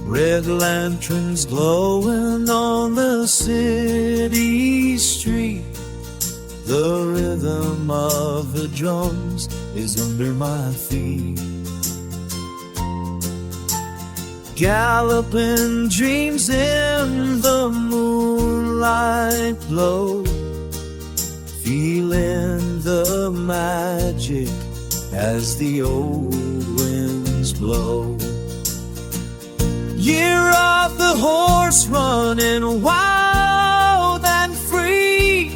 Red lanterns glowing on the city street. The rhythm of the drums is under my feet. Galloping dreams in the moonlight glow, feeling the magic as the old winds blow. Year of the horse running wild and free,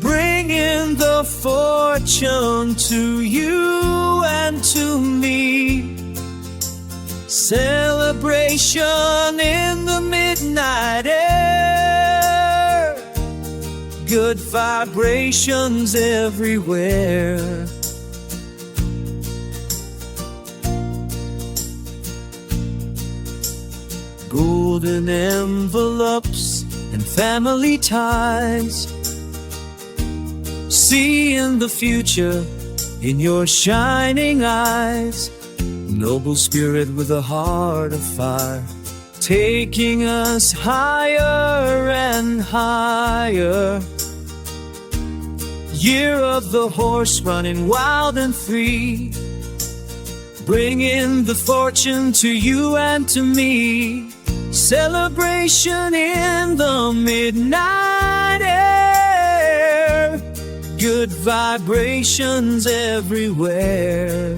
bringing the fortune to you and to me. Celebration in the midnight air, good vibrations everywhere. Golden envelopes and family ties, seeing the future in your shining eyes. Noble spirit with a heart of fire, taking us higher and higher. Year of the horse running wild and free, bringing the fortune to you and to me. Celebration in the midnight air, good vibrations everywhere.